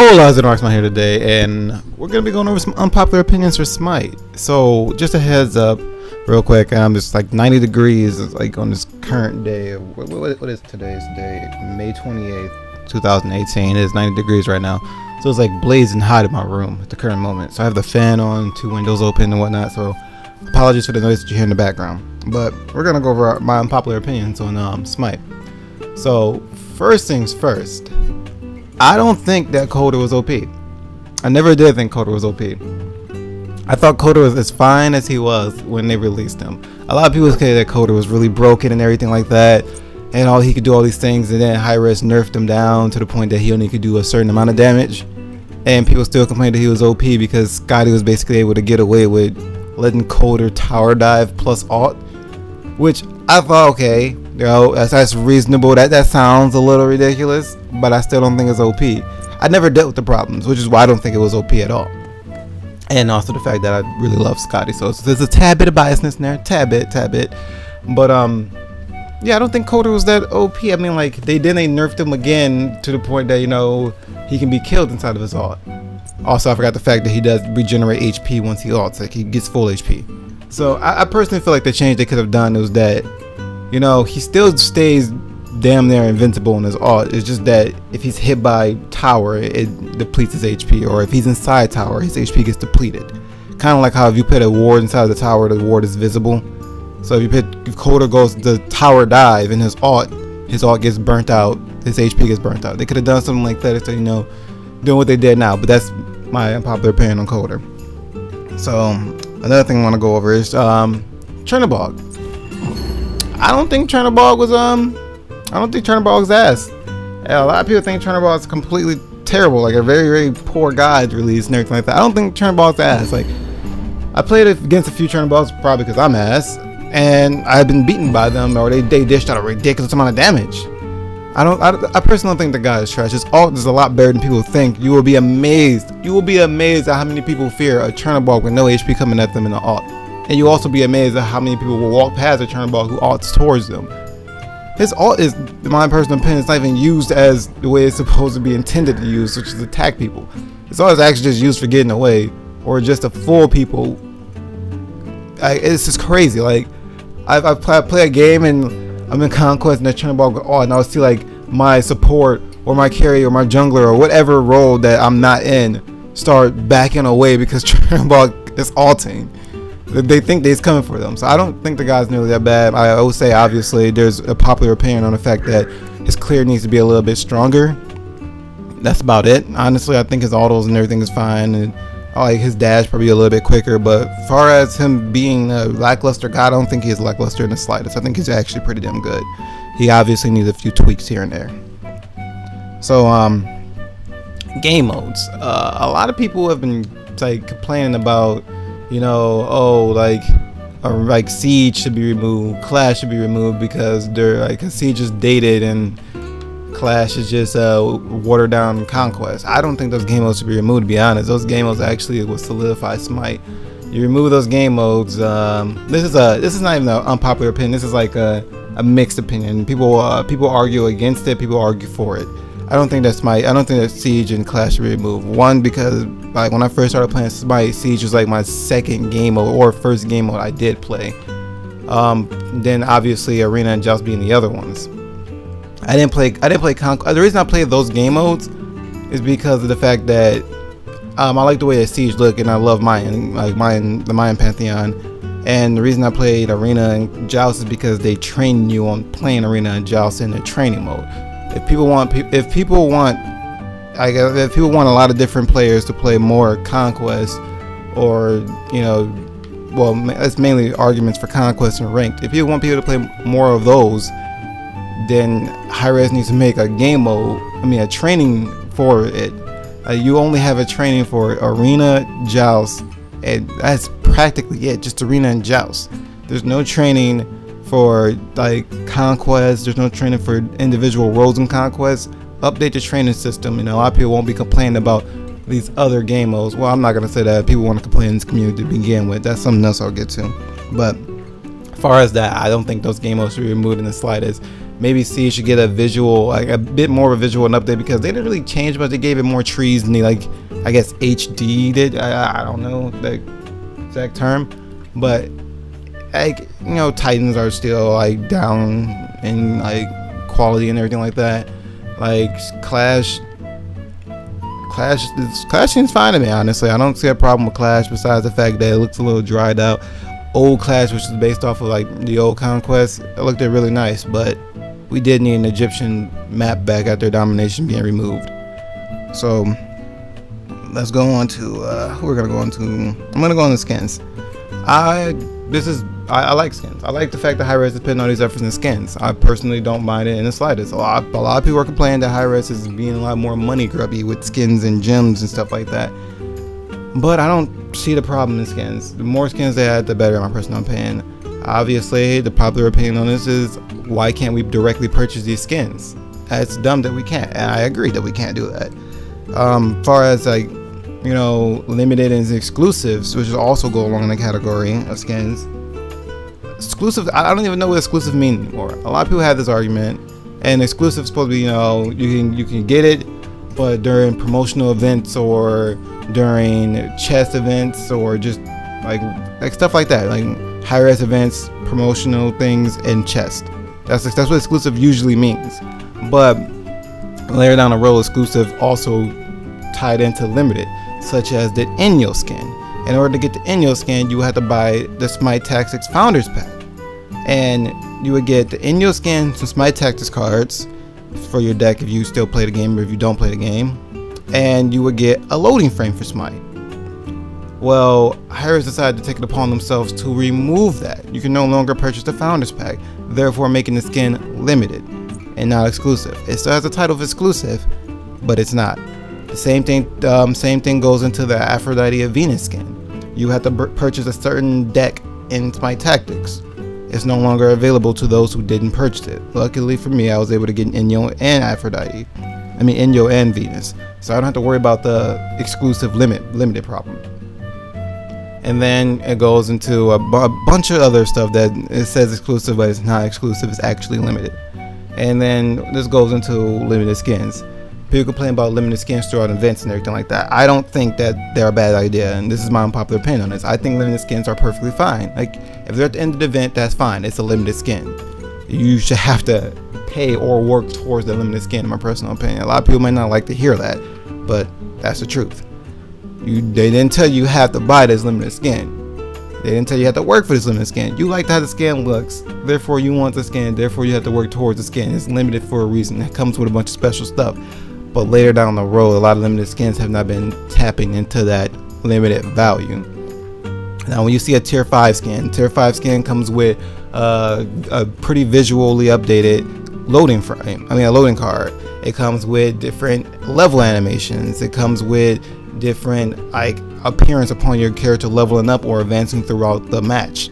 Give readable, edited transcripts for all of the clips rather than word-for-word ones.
Hola, Smite here today, and we're gonna be going over some unpopular opinions for Smite. So, just a heads up, real quick. It's like 90 degrees, like on this current day. What is today's day? May 28th, 2018. It is 90 degrees right now, so it's like blazing hot in my room at the current moment. So I have the fan on, 2 windows open and whatnot. So, apologies for the noise that you hear in the background. But we're gonna go over my unpopular opinions on Smite. So, first things first. I don't think that Coder was OP. I never did think Coder was OP. I thought Coder was as fine as he was when they released him. A lot of people say that Coder was really broken and everything like that, and all he could do all these things, and then Hi-Res nerfed him down to the point that he only could do a certain amount of damage, and people still complained that he was OP because Scotty was basically able to get away with letting Coder tower dive plus ult, which I thought, okay, you know, that's reasonable. That sounds a little ridiculous, but I still don't think it's OP. I never dealt with the problems, which is why I don't think it was OP at all. And also the fact that I really love Scotty, so there's a tad bit of biasness in there, tad bit. But yeah, I don't think Coder was that OP. I mean, like they nerfed him again to the point that, you know, he can be killed inside of his ult. Also, I forgot the fact that he does regenerate HP once he ults, like he gets full HP. So I personally feel like the change they could have done was that, you know, he still stays damn near invincible in his ult. It's just that if he's hit by tower, it depletes his HP, or if he's inside tower, his HP gets depleted. Kind of like how if you put a ward inside the tower, the ward is visible. So if Coder goes the tower dive in his ult gets burnt out, his HP gets burnt out. They could have done something like that instead of, you know, doing what they did now. But that's my unpopular opinion on Coder. So another thing I want to go over is Chernobog. I don't think Chernobog was ass. Yeah, a lot of people think Chernobog is completely terrible, like a very, very poor guide release and everything like that. I don't think Chernobog's ass. Like, I played against a few Chernobyls probably because I'm ass, and I've been beaten by them, or they dished out a ridiculous amount of damage. I personally don't think the guy is trash. His ult is a lot better than people think. You will be amazed. You will be amazed at how many people fear a Chernobog with no HP coming at them in the ult. And you also be amazed at how many people will walk past a Chernobog who ults towards them. His ult is, in my personal opinion, it's not even used as the way it's supposed to be intended to use, which is attack people. His ult is actually just used for getting away, or just to fool people. It's just crazy. Like, I play a game and I'm in Conquest and the Chernobog go ult, and I'll see like my support or my carry or my jungler or whatever role that I'm not in start backing away because Chernobog is ulting. They think they's coming for them. So I don't think the guy's nearly that bad. I would say, obviously, there's a popular opinion on the fact that his clear needs to be a little bit stronger. That's about it. Honestly, I think his autos and everything is fine, and I like his dash probably a little bit quicker. But as far as him being a lackluster guy, I don't think he's lackluster in the slightest. I think he's actually pretty damn good. He obviously needs a few tweaks here and there. So, game modes. A lot of people have been like complaining about, you know, oh, like Siege should be removed, Clash should be removed because they're like, Siege is dated and Clash is just watered down Conquest. I don't think those game modes should be removed, to be honest. Those game modes actually will solidify Smite. You remove those game modes. This is not even an unpopular opinion. This is like a mixed opinion. People argue against it. People argue for it. I don't think that Siege and Clash should be removed. One, because like when I first started playing Smite, Siege was like my second game mode or first game mode I did play. Then obviously Arena and Joust being the other ones. I didn't play Conquest. The reason I played those game modes is because of the fact that I like the way that Siege look, and I love Mayan, the Mayan Pantheon. And the reason I played Arena and Joust is because they train you on playing Arena and Joust in the training mode. If people want a lot of different players to play more Conquest, or, you know, well, that's mainly arguments for Conquest and Ranked. If you want people to play more of those, then Hi-Res needs to make a game mode, a training for it. You only have a training for Arena, Joust, and that's practically it, just Arena and Joust. There's no training for like Conquest. There's no training for individual roles in Conquest. Update the training system. You know, a lot of people won't be complaining about these other game modes. Well, I'm not gonna say that. People want to complain in this community to begin with. That's something else I'll get to. But as far as that, I don't think those game modes should be removed in the slightest. maybe C should get a visual, like a bit more of a visual update, because they didn't really change much. They gave it more trees and they, like, I guess HD did. I don't know the exact term, but like, you know, Titans are still like down in like quality and everything like that. Like Clash seems fine to me, honestly. I don't see a problem with Clash besides the fact that it looks a little dried out. Old Clash, which is based off of like the old Conquest, it looked really nice, but we did need an Egyptian map back after Domination being removed. So let's go on to who we're gonna go on to. I'm gonna go on the skins. I like skins. I like the fact that Hi-Rez is putting all these efforts in skins. I personally don't mind it in the slightest. A lot of people are complaining that Hi-Rez is being a lot more money grubby with skins and gems and stuff like that. But I don't see the problem in skins. The more skins they add, the better, in my personal opinion. Obviously, the popular opinion on this is, why can't we directly purchase these skins? It's dumb that we can't, and I agree that we can't do that. Far as like, you know, limited and exclusives, which also go along in the category of skins. Exclusive, I don't even know what exclusive means anymore. A lot of people have this argument, and exclusive is supposed to be, you know, you can get it, but during promotional events or during chest events or just like stuff like that, like high-res events, promotional things, and chest. That's what exclusive usually means. But later down the road, exclusive also tied into limited, such as the Inyo skin. In order to get the Inyo skin, you would have to buy the Smite Tactics Founders Pack, and you would get the Inyo skin, some Smite Tactics cards for your deck if you still play the game, or if you don't play the game, and you would get a loading frame for Smite. Well, Hi-Rez decided to take it upon themselves to remove that. You can no longer purchase the Founders Pack, therefore making the skin limited and not exclusive. It still has the title of exclusive, but it's not. The same thing goes into the Aphrodite of Venus skin. You have to purchase a certain deck in Smite Tactics. It's no longer available to those who didn't purchase it. Luckily for me, I was able to get Inyo and Aphrodite. I mean Inyo and Venus. So I don't have to worry about the exclusive limited problem. And then it goes into a bunch of other stuff that it says exclusive, but it's not exclusive, it's actually limited. And then this goes into limited skins. People complain about limited skins throughout events and everything like that. I don't think that they're a bad idea, and this is my unpopular opinion on this. I think limited skins are perfectly fine. Like, if they're at the end of the event, that's fine. It's a limited skin. You should have to pay or work towards the limited skin, in my personal opinion. A lot of people might not like to hear that, but that's the truth. They didn't tell you have to buy this limited skin. They didn't tell you have to work for this limited skin. You like how the skin looks, therefore you want the skin, therefore you have to work towards the skin. It's limited for a reason. It comes with a bunch of special stuff. But later down the road, a lot of limited skins have not been tapping into that limited value. Now, when you see a tier 5 skin comes with a pretty visually updated loading frame. A loading card. It comes with different level animations. It comes with different like appearance upon your character leveling up or advancing throughout the match.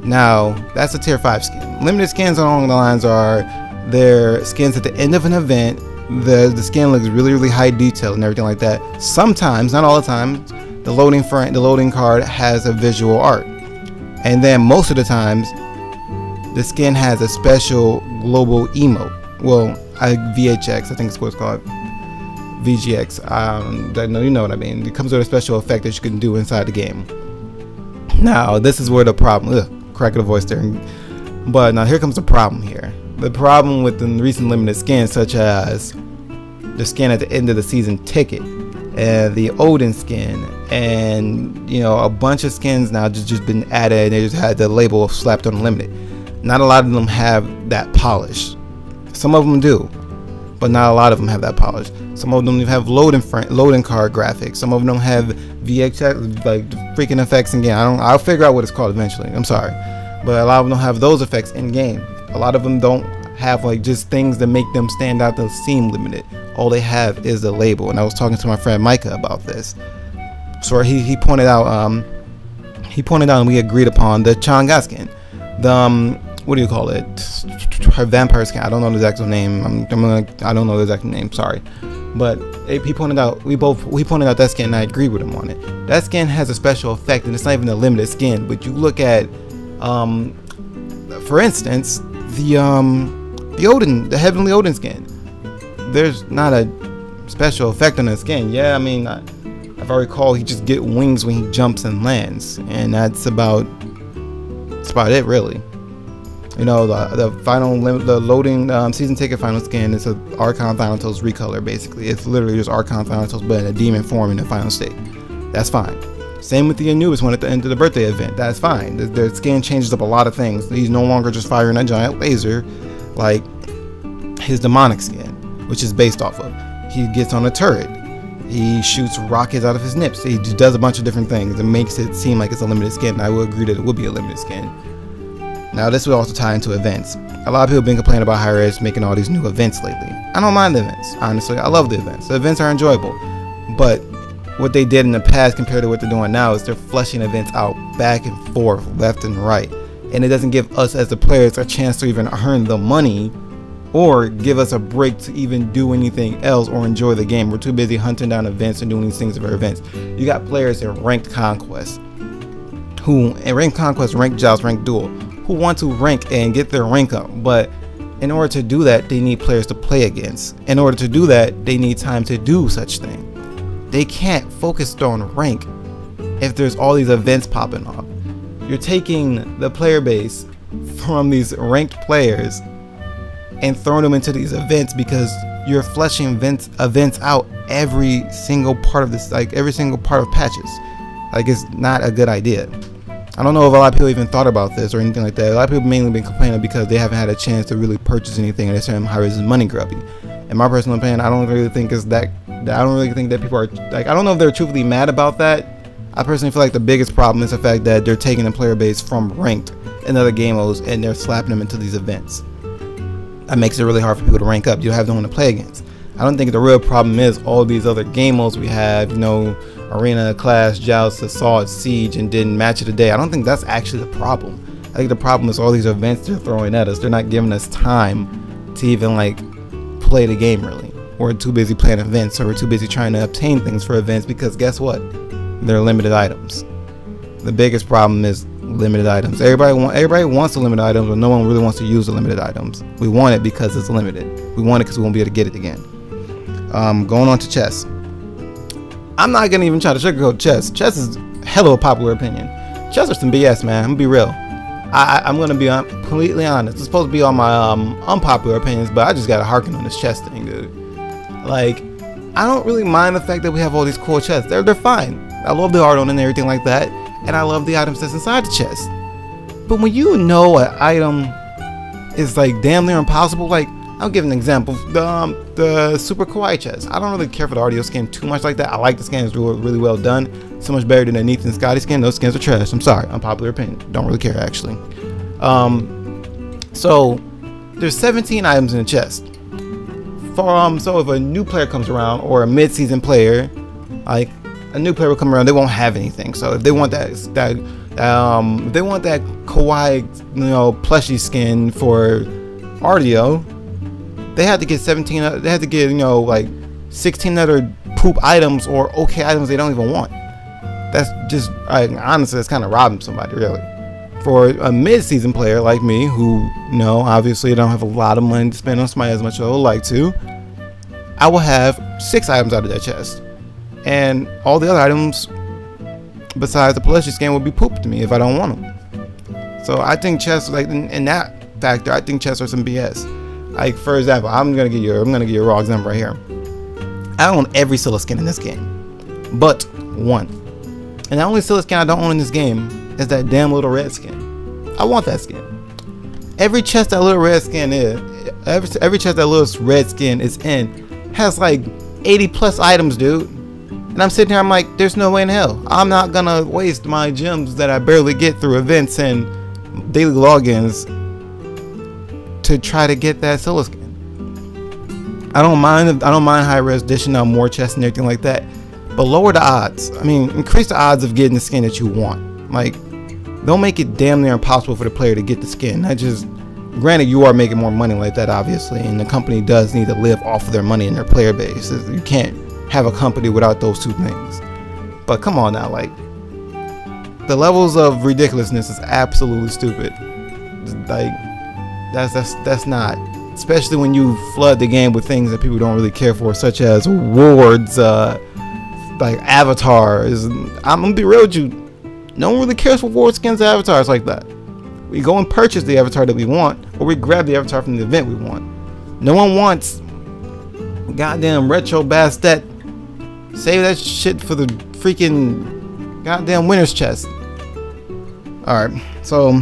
Now, that's a tier 5 skin. Limited skins along the lines are their skins at the end of an event. The skin looks really high detail and everything like that. Sometimes, not all the time, the loading card has a visual art, and then most of the times the skin has a special global emote. Well, VHX, I think it's what it's called, VGX. You know what I mean. It comes with a special effect that you can do inside the game. Now, this is where the problem. Crack of the voice there. But now here comes the problem here. The problem with the recent limited skins, such as the skin at the end of the season ticket and the Odin skin, and a bunch of skins now just been added, and they just had the label slapped on limited. Not a lot of them have that polish. Some of them do, but not a lot of them have that polish. Some of them have loading card graphics. Some of them have VHX, like freaking effects in game. I'll figure out what it's called eventually. I'm sorry, but a lot of them don't have those effects in game. A lot of them don't have like just things that make them stand out that seem limited. All they have is the label. And I was talking to my friend Micah about this. So he pointed out and we agreed upon the Chang'e skin. The what do you call it? Her vampire skin. I don't know the exact name. I don't know the exact name. Sorry, but he pointed out. We pointed out that skin, and I agreed with him on it. That skin has a special effect, and it's not even a limited skin. But you look at, for instance, the the Heavenly Odin skin. There's not a special effect on the skin. Yeah, I mean, if I recall, he just get wings when he jumps and lands, and that's about it, really. You know, the loading season ticket final skin is a Archon Thanatos recolor. Basically, it's literally just Archon Thanatos, but in a demon form in the final state. That's fine. Same with the Anubis one at the end of the birthday event. That's fine. The skin changes up a lot of things. He's no longer just firing a giant laser like his demonic skin, which is based off of. He gets on a turret. He shoots rockets out of his nips. He just does a bunch of different things. It makes it seem like it's a limited skin. I will agree that it would be a limited skin. Now, this would also tie into events. A lot of people have been complaining about Hi-Rez making all these new events lately. I don't mind the events, honestly. I love the events. The events are enjoyable. But what they did in the past compared to what they're doing now is they're fleshing events out back and forth, left and right. And it doesn't give us as the players a chance to even earn the money or give us a break to even do anything else or enjoy the game. We're too busy hunting down events and doing these things for events. You got players in ranked conquest, ranked joust, ranked duel, who want to rank and get their rank up. But in order to do that, they need players to play against. In order to do that, they need time to do such thing. They can't focus on rank if there's all these events popping off. You're taking the player base from these ranked players and throwing them into these events because you're fleshing events out every single part of this, like every single part of patches. Like, it's not a good idea. I don't know if a lot of people even thought about this or anything like that. A lot of people mainly been complaining because they haven't had a chance to really purchase anything, and they're saying Hi-Rez is money grubby. In my personal opinion, I don't really think that people are like, I don't know if they're truthfully mad about that. I personally feel like the biggest problem is the fact that they're taking the player base from ranked and other game modes and they're slapping them into these events. That makes it really hard for people to rank up. You have no one to play against. I don't think the real problem is all these other game modes we have, you know, Arena, Clash, Joust, Assault, Siege, and then Match of the Day. I don't think that's actually the problem. I think the problem is all these events they're throwing at us. They're not giving us time to even like play the game really. We're too busy playing events, or we're too busy trying to obtain things for events because guess what? They're limited items. The biggest problem is limited items. Everybody wants the limited items, but no one really wants to use the limited items. We want it because it's limited. We want it because we won't be able to get it again. Going on to chess. I'm not gonna even try to sugarcoat chess. Chess is hella popular opinion. Chess are some BS, man. I'm gonna be real. I'm gonna be completely honest. It's supposed to be on my unpopular opinions, but I just gotta harken on this chess thing, dude. Like, I don't really mind the fact that we have all these cool chests. They're fine. I love the art on it and everything like that, and I love the items that's inside the chest. But when you know an item is like damn near impossible, like I'll give an example. The Super Kawaii chest. I don't really care for the audio skin too much like that. I like the skin; it's really well done. So much better than the Neath and Scotty skin. Those skins are trash. I'm sorry. Unpopular opinion. Don't really care actually. So there's 17 items in the chest. So if a new player comes around or a mid-season player, like a new player will come around, they won't have anything. So if they want that Kawaii, you know, plushie skin for RDO, they had to get 17. They had to get, you know, like 16 other poop items or okay items they don't even want. That's just, honestly, that's kind of robbing somebody, really. For a mid-season player like me, who, you know, obviously don't have a lot of money to spend on Smite as much as I would like to, I will have 6 items out of that chest, and all the other items besides the plushie skin would be poop to me if I don't want them. So I think chests, like in that factor, I think chests are some BS. Like, for example, I'm gonna give you a raw example right here. I own every Scylla skin in this game, but one. And the only Scylla skin I don't own in this game is that damn little red skin. I want that skin. Every chest that little red skin is in has like 80 plus items, dude. And I'm sitting here, I'm like, there's no way in hell I'm not gonna waste my gems that I barely get through events and daily logins to try to get that Scylla skin. I don't mind Hi-Rez dishing out more chests and everything like that, but lower the odds. I mean, increase the odds of getting the skin that you want. Like, don't make it damn near impossible for the player to get the skin. Granted, you are making more money like that, obviously, and the company does need to live off of their money and their player base. You can't have a company without those two things. But come on now, like, the levels of ridiculousness is absolutely stupid. Like, that's not especially when you flood the game with things that people don't really care for, such as awards, like avatars. I'm gonna be real with you, no one really cares for award skins or avatars like that. We go and purchase the avatar that we want, or we grab the avatar from the event we want. No one wants goddamn retro Bastet. Save that shit for the freaking goddamn winner's chest. Alright, so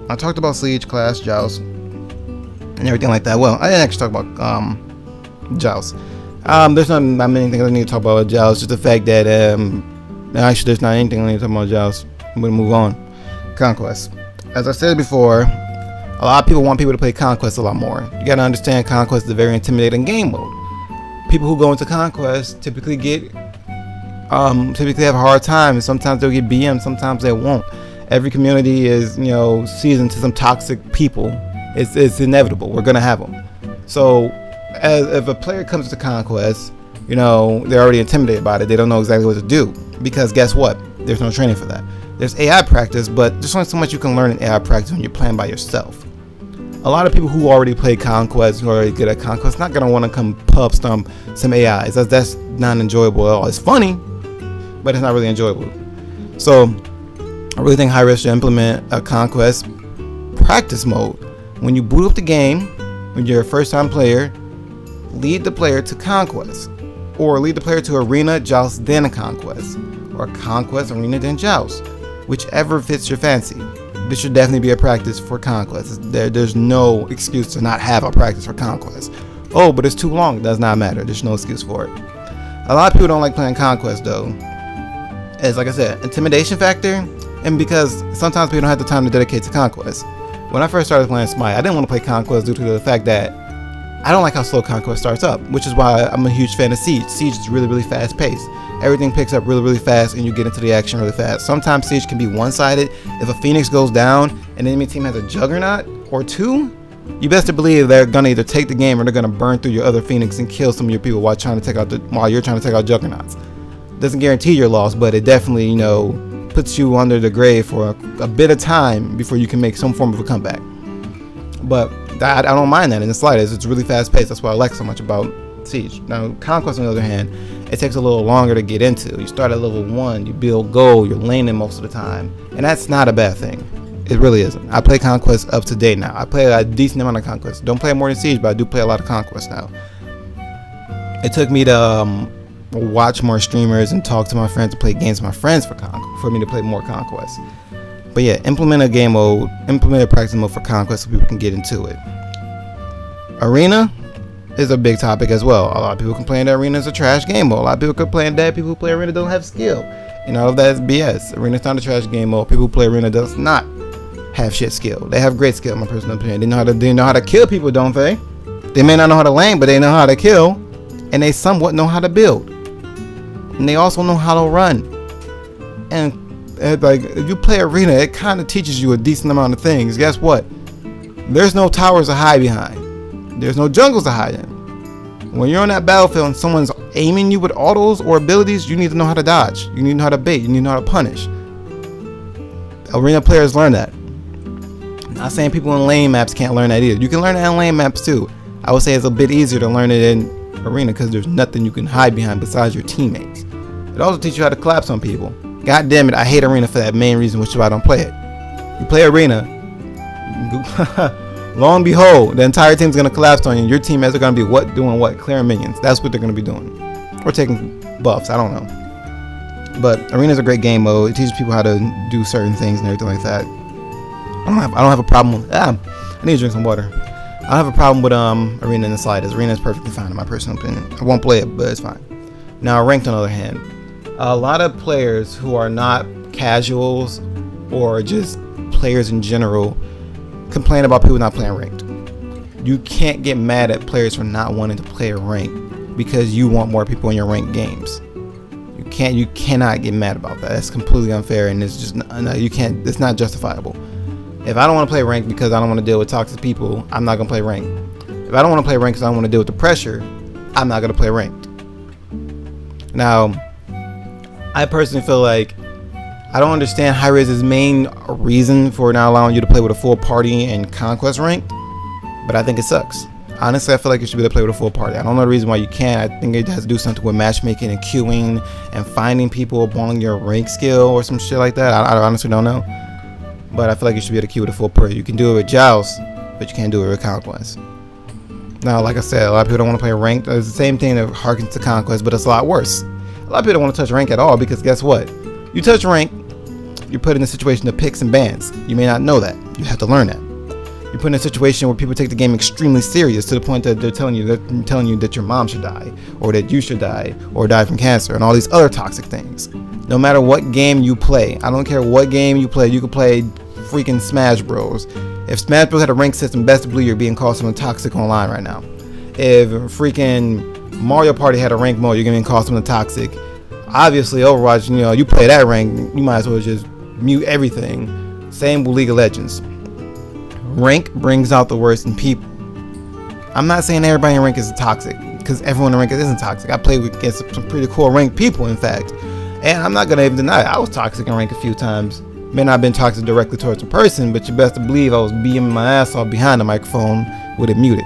I talked about Siege, Clash, Joust, and everything like that. Well, I didn't actually talk about Joust. There's not many things I need to talk about with Joust. Just the fact that actually there's not anything I need to talk about Joust. I'm gonna move on. Conquest. As I said before, a lot of people want people to play Conquest a lot more. You gotta understand, Conquest is a very intimidating game mode. People who go into Conquest typically have a hard time, and sometimes they'll get BM, sometimes they won't. Every community is, seasoned to some toxic people. It's inevitable. We're gonna have them. So, if a player comes to Conquest, they're already intimidated by it. They don't know exactly what to do, because guess what? There's no training for that. There's AI practice, but there's only so much you can learn in AI practice when you're playing by yourself. A lot of people who already play Conquest, who are already good at Conquest, not gonna want to come pub stomp some AIs. That's not enjoyable at all. It's funny, but it's not really enjoyable. So I really think Hi-Rez should implement a Conquest practice mode. When you boot up the game, when you're a first-time player, lead the player to Conquest, or lead the player to Arena, Joust, then a Conquest, or Conquest, Arena, then Joust, whichever fits your fancy. This should definitely be a practice for Conquest. There's no excuse to not have a practice for Conquest. Oh, but it's too long. It does not matter. There's no excuse for it. A lot of people don't like playing Conquest though. As like I said, intimidation factor, and because sometimes people don't have the time to dedicate to Conquest. When I first started playing Smite, I didn't want to play Conquest due to the fact that I don't like how slow Conquest starts up, which is why I'm a huge fan of Siege. Siege is really, really fast paced. Everything picks up really, really fast, and you get into the action really fast. Sometimes Siege can be one-sided. If a Phoenix goes down and the enemy team has a Juggernaut or two, you best to believe they're gonna either take the game or they're gonna burn through your other Phoenix and kill some of your people while you're trying to take out Juggernauts. Doesn't guarantee your loss, but it definitely, puts you under the grave for a bit of time before you can make some form of a comeback. But I don't mind that in the slightest. It's really fast paced. That's what I like so much about Siege. Now, Conquest on the other hand, it takes a little longer to get into. You start at level 1, you build gold, you're laning most of the time, and that's not a bad thing. It really isn't. I play Conquest up to date now. I play a decent amount of Conquest. Don't play more than Siege, but I do play a lot of Conquest now. It took me to watch more streamers and talk to my friends and play games with my friends for me to play more Conquest. But yeah, implement a game mode, implement a practice mode for Conquest so people can get into it. Arena is a big topic as well. A lot of people complain that Arena is a trash game mode. A lot of people complain that people who play Arena don't have skill. All of that is BS. Arena is not a trash game mode. People who play Arena does not have shit skill. They have great skill, in my personal opinion. They know how to kill people, don't they? They may not know how to lane, but they know how to kill, and they somewhat know how to build. And they also know how to run. And if you play Arena, it kind of teaches you a decent amount of things. Guess what? There's no towers to hide behind. There's no jungles to hide in. When you're on that battlefield and someone's aiming you with autos or abilities, you need to know how to dodge. You need to know how to bait. You need to know how to punish. Arena players learn that. I'm not saying people in lane maps can't learn that either. You can learn it in lane maps too. I would say it's a bit easier to learn it in Arena because there's nothing you can hide behind besides your teammates. It also teaches you how to collapse on people. God damn it, I hate Arena for that main reason, which is why I don't play it. You play Arena, lo and behold, the entire team's gonna collapse on you. Your teammates are gonna be doing what? Clearing minions. That's what they're gonna be doing, or taking buffs. I don't know. But Arena's a great game mode. It teaches people how to do certain things and everything like that. I don't have a problem with. I need to drink some water. I don't have a problem with Arena in the slightest. Arena is perfectly fine in my personal opinion. I won't play it, but it's fine. Now, ranked on the other hand, a lot of players who are not casuals or just players in general complain about people not playing ranked. You can't get mad at players for not wanting to play a rank because you want more people in your ranked games. You cannot get mad about that. That's completely unfair, and it's just you can't. It's not justifiable. If I don't want to play ranked because I don't want to deal with toxic people, I'm not gonna play ranked. If I don't want to play ranked because I don't want to deal with the pressure, I'm not gonna play ranked. Now, I personally feel like I don't understand Hi-Rez's main reason for not allowing you to play with a full party and conquest ranked, but I think it sucks. Honestly, I feel like you should be able to play with a full party. I don't know the reason why you can't. I think it has to do something with matchmaking and queuing and finding people along your rank skill or some shit like that. I honestly don't know. But I feel like you should be able to queue with a full party. You can do it with Joust, but you can't do it with Conquest. Now, like I said, a lot of people don't want to play ranked. It's the same thing that harkens to Conquest, but it's a lot worse. A lot of people don't want to touch rank at all because guess what? You touch rank, you're put in a situation of picks and bans. You may not know that. You have to learn that. You're put in a situation where people take the game extremely serious to the point that they're telling you that your mom should die, or that you should die, or die from cancer, and all these other toxic things. No matter what game you play, I don't care what game you play. You could play freaking Smash Bros. If Smash Bros had a rank system, best believe you're being called something toxic online right now. If freaking Mario Party had a rank mode, you're getting called something toxic. Obviously, Overwatch, you play that rank, you might as well just mute everything. Same with League of Legends. Rank brings out the worst in people. I'm not saying everybody in rank is toxic, because everyone in rank isn't toxic. I played against some pretty cool ranked people, in fact. And I'm not going to even deny it. I was toxic in rank a few times. May not have been toxic directly towards a person, but you best to believe I was beating my ass off behind the microphone with it muted.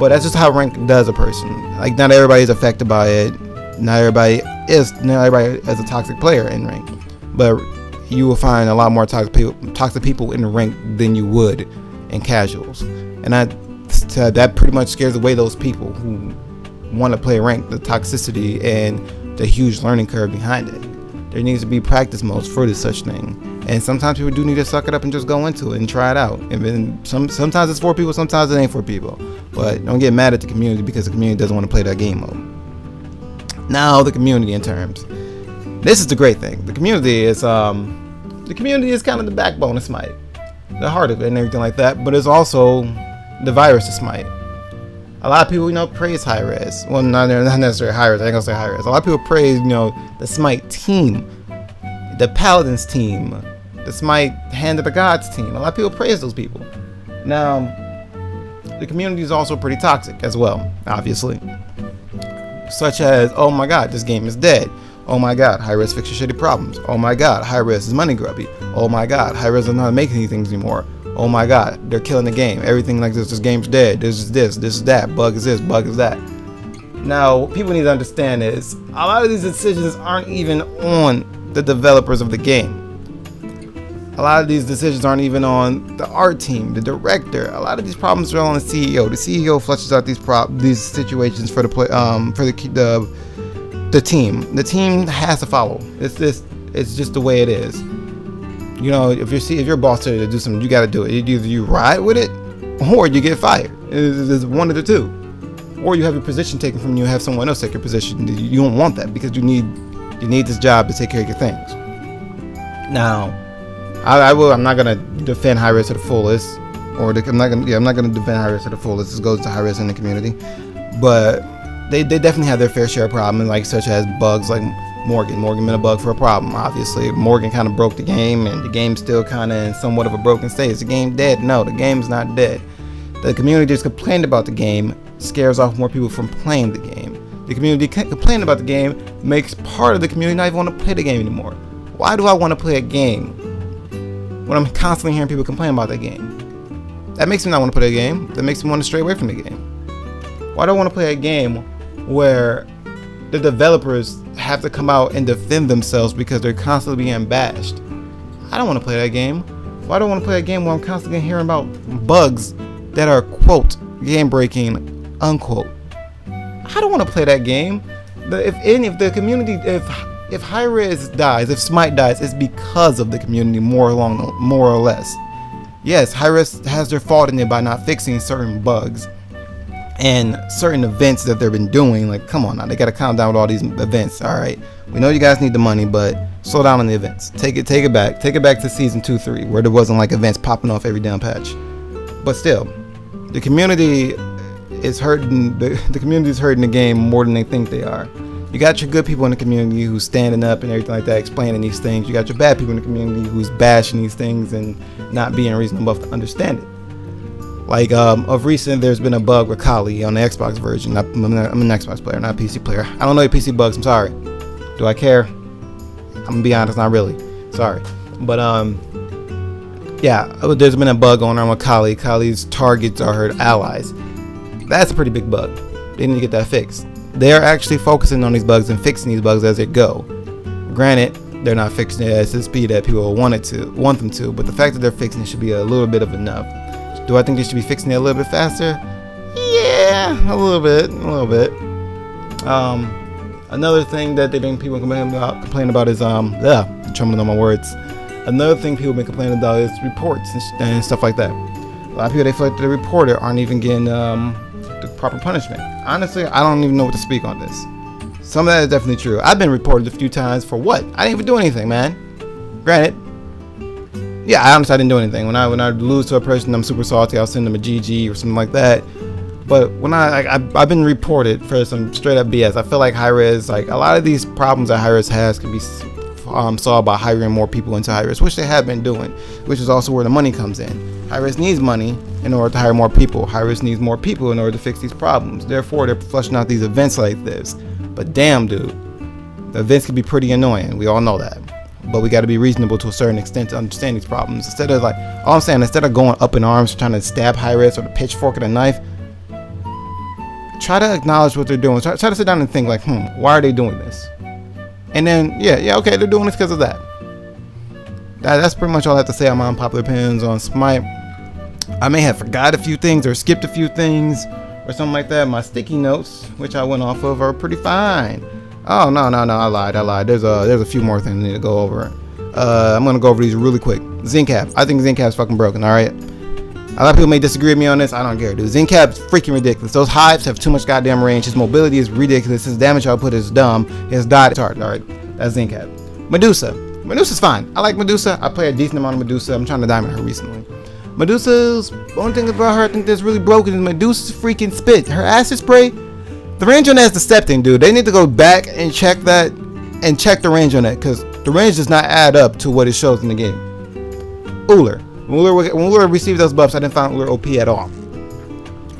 But that's just how rank does a person. Like, not everybody is affected by it. Not everybody is a toxic player in rank. But you will find a lot more toxic people in the rank than you would in casuals. And that pretty much scares away those people who want to play rank, the toxicity and the huge learning curve behind it. There needs to be practice modes for this such thing. And sometimes people do need to suck it up and just go into it and try it out. And then sometimes it's for people, sometimes it ain't for people. But don't get mad at the community because the community doesn't want to play that game mode. Now the community in terms. This is the great thing. The community is kind of the backbone of Smite. The heart of it and everything like that. But it's also the virus of Smite. A lot of people, praise Hi-Rez. Well, not necessarily Hi-Rez. I ain't gonna say Hi-Rez. A lot of people praise, the Smite team, the Paladins team, the Smite Hand of the Gods team. A lot of people praise those people. Now, the community is also pretty toxic as well, obviously. Such as, oh my god, this game is dead. Oh my god, Hi-Rez fix your shitty problems. Oh my god, Hi-Rez is money grubby. Oh my god, Hi-Rez doesn't know how to make any things anymore. Oh my god, they're killing the game. Everything like this game's dead. This is that. Bug is this, bug is that. Now, what people need to understand is, a lot of these decisions aren't even on the developers of the game. A lot of these decisions aren't even on the art team, the director. A lot of these problems are on the CEO. The CEO flushes out these situations for the team. The team has to follow. It's just the way it is. If your boss tells you to do something, you got to do it. Either you ride with it, or you get fired. It's one of the two. Or you have your position taken from you, have someone else take your position. You don't want that because you need this job to take care of your things. Now, I'm not gonna defend Hi-Rez to the fullest, I'm not gonna defend Hi-Rez to the fullest. This goes to Hi-Rez in the community, but they definitely have their fair share of problems, like such as bugs like Morgan been a bug for a problem. Obviously, Morgan kind of broke the game, and the game's still kind of in somewhat of a broken state. Is the game dead? No, the game's not dead. The community just complained about the game, scares off more people from playing the game. The community complaining about the game makes part of the community not even want to play the game anymore. Why do I want to play a game when I'm constantly hearing people complain about that game? That makes me not want to play a game. That makes me want to stray away from the game. Why do I want to play a game where the developers have to come out and defend themselves because they're constantly being bashed? I don't want to play that game. Why do I want to play a game where I'm constantly hearing about bugs that are, quote, game breaking, unquote? I don't want to play that game. If the community, if Hi-Rez dies, if Smite dies, it's because of the community more or less. Yes, Hi-Rez has their fault in it by not fixing certain bugs and certain events that they've been doing. Like, come on now, they gotta calm down with all these events. All right, we know you guys need the money, but slow down on the events. Take it back to season 2-3, where there wasn't like events popping off every damn patch. But still, the community is hurting. The community is hurting the game more than they think they are. You got your good people in the community who's standing up and everything like that, explaining these things. You got your bad people in the community who's bashing these things and not being reasonable enough to understand it. Like, of recent, there's been a bug with Kali on the Xbox version. I'm an Xbox player, not a PC player. I don't know your PC bugs, I'm sorry. Do I care? I'm gonna be honest, not really. Sorry. But, Yeah, there's been a bug going on with Kali. Kali's targets are her allies. That's a pretty big bug. They need to get that fixed. They're actually focusing on these bugs and fixing these bugs as they go. Granted, they're not fixing it at the speed that people want them to, but the fact that they're fixing it should be a little bit of enough. Do I think they should be fixing it a little bit faster? Yeah, a little bit. Another thing that people complain about is trembling on my words. Another thing people have been complaining about is reports and stuff like that. A lot of people, they feel like the reporter aren't even getting the proper punishment. Honestly, I don't even know what to speak on this. Some of that is definitely true. I've been reported a few times for what? I didn't even do anything, man. Granted, yeah, I honestly didn't do anything. When I lose to a person, I'm super salty. I'll send them a GG or something like that. But when I've been reported for some straight up BS. I feel like Hi-Rez, like a lot of these problems that Hi-Rez has can be solved by hiring more people into Hi-Rez, which they have been doing, which is also where the money comes in. Hi-Rez needs money in order to hire more people. Hi-Rez needs more people in order to fix these problems. Therefore, they're flushing out these events like this. But damn, dude, the events can be pretty annoying. We all know that. But we got to be reasonable to a certain extent to understand these problems. Instead of instead of going up in arms trying to stab Hi-Rez with a pitchfork and a knife, try to acknowledge what they're doing. Try to sit down and think like, why are they doing this? And then, okay, they're doing this because of that. That's pretty much all I have to say on my unpopular opinions on Smite. I may have forgot a few things or skipped a few things or something like that. My sticky notes, which I went off of, are pretty fine. Oh, no, I lied. There's a few more things I need to go over. I'm going to go over these really quick. Zen-Cap. I think Zen-Cap's fucking broken, alright? A lot of people may disagree with me on this. I don't care, dude. Zen-Cap's freaking ridiculous. Those hives have too much goddamn range. His mobility is ridiculous. His damage output is dumb. His dot is hard. Alright, that's Zen-Cap. Medusa's fine. I like Medusa. I play a decent amount of Medusa. I'm trying to diamond her recently. Medusa's, the only thing about her I think that's really broken is Medusa's freaking spit. Her acid spray, the range on that is deceptive, dude. They need to go back and check that and check the range on that, because the range does not add up to what it shows in the game. Uller. When Uller received those buffs, I didn't find Uller OP at all.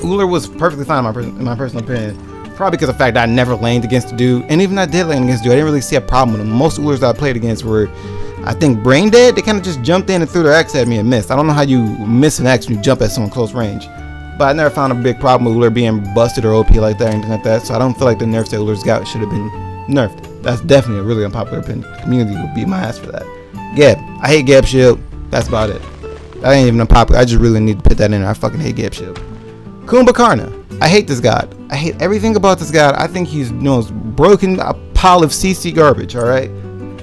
Uller was perfectly fine in my personal opinion. Probably because of the fact that I never laned against the dude. And even I did lane against the dude, I didn't really see a problem with him. Most Ullers that I played against were, I think, brain dead. They kind of just jumped in and threw their X at me and missed. I don't know how you miss an X when you jump at someone close range. But I never found a big problem with Uller being busted or OP like that or anything like that. So I don't feel like the nerfs that Uller's got should have been nerfed. That's definitely a really unpopular opinion. The community would beat my ass for that. Geb. I hate Geb Shield. That's about it. That ain't even unpopular. I just really need to put that in there. I fucking hate Geb Shield. Kumbhakarna. I hate this god. I hate everything about this god. I think he's broken a pile of CC garbage, alright?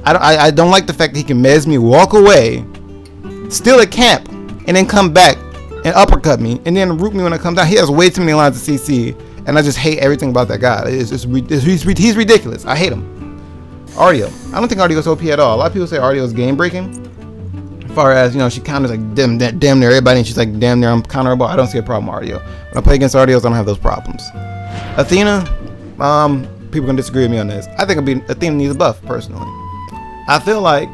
I don't like the fact that he can mez me, walk away, steal a camp, and then come back and uppercut me, and then root me when I come down. He has way too many lines of CC, and I just hate everything about that god. He's ridiculous. I hate him. Artio. I don't think Artio's OP at all. A lot of people say Artio's game breaking. As far as, she counters like damn near everybody, and she's like damn near uncounterable. I don't see a problem with Artio. When I play against Artios, I don't have those problems. Athena, people can disagree with me on this. I think Athena needs a buff, personally. I feel like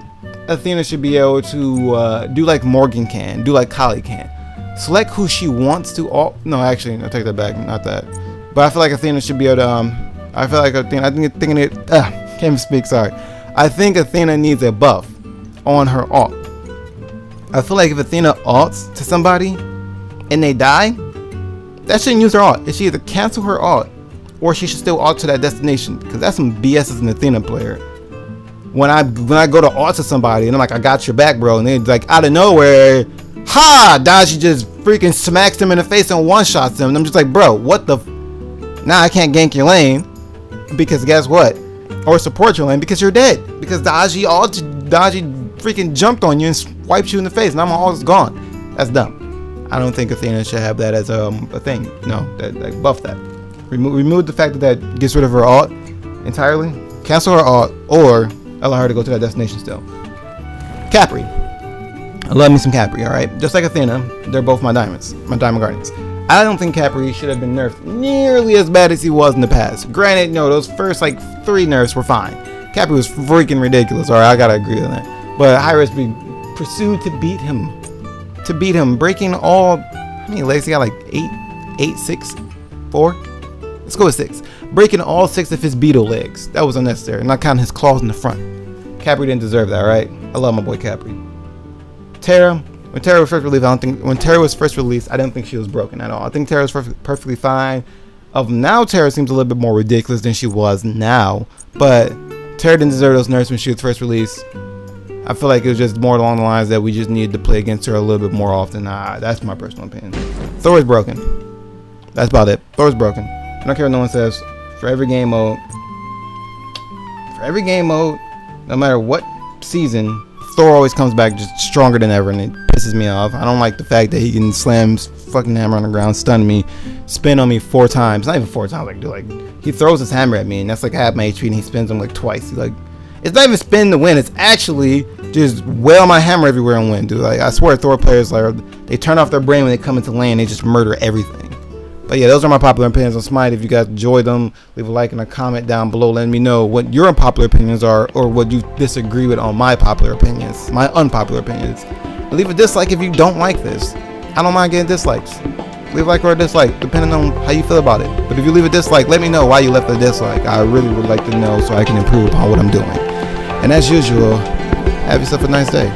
Athena should be able to do like Morgan can, do like Kali can. Select who she wants to. No, actually, I take that back. Not that. But I feel like Athena should be able to. I feel like Athena. Can't even speak. Sorry. I think Athena needs a buff on her ult. I feel like if Athena ults to somebody and they die, that shouldn't use her ult. It should either cancel her ult or she should still ult to that destination, because that's some BS as an Athena player. When I go to ult to somebody and I'm like, I got your back, bro, and then like out of nowhere, Daji just freaking smacks him in the face and one-shots him, and I'm just like, bro, what the now I can't gank your lane, because guess what? Or support your lane, because you're dead. Because Daji freaking jumped on you and wiped you in the face, and I'm all gone. That's dumb. I don't think Athena should have that as a thing. No, that buff that. Remove the fact that gets rid of her ult entirely. Cancel her ult, or allow her to go to that destination still. Capri. I love me some Capri, alright? Just like Athena, they're both my diamonds, my Diamond Guardians. I don't think Capri should have been nerfed nearly as bad as he was in the past. Granted, no, those first like 3 nerfs were fine. Capri was freaking ridiculous, alright, I gotta agree with that. But Hi-Rez pursued to beat him. Breaking all, how many legs he got? Like 8, 6, 4? Let's go with 6. Breaking all 6 of his beetle legs. That was unnecessary. Not counting his claws in the front. Capri didn't deserve that, right? I love my boy Capri. Terra, When Terra was first released, I didn't think she was broken at all. I think Terra was perfectly fine. Of now, Terra seems a little bit more ridiculous than she was now. But Terra didn't deserve those nerfs when she was first released. I feel like it was just more along the lines that we just needed to play against her a little bit more often. That's my personal opinion. Thor is broken. That's about it. Thor is broken. I don't care what no one says. For every game mode, no matter what season, Thor always comes back just stronger than ever, and it pisses me off. I don't like the fact that he can slam his fucking hammer on the ground, stun me, spin on me 4 times. Not even 4 times, he throws his hammer at me, and that's like half my HP, and he spins him like twice. It's not even spin to win. It's actually just wail my hammer everywhere and win, dude. I swear, Thor players they turn off their brain when they come into lane. They just murder everything. But yeah, those are my popular opinions on Smite. If you guys enjoyed them, leave a like and a comment down below. Letting me know what your unpopular opinions are, or what you disagree with on my unpopular opinions. Leave a dislike if you don't like this. I don't mind getting dislikes. Leave a like or a dislike, depending on how you feel about it. But if you leave a dislike, let me know why you left the dislike. I really would like to know so I can improve upon what I'm doing. And as usual, have yourself a nice day.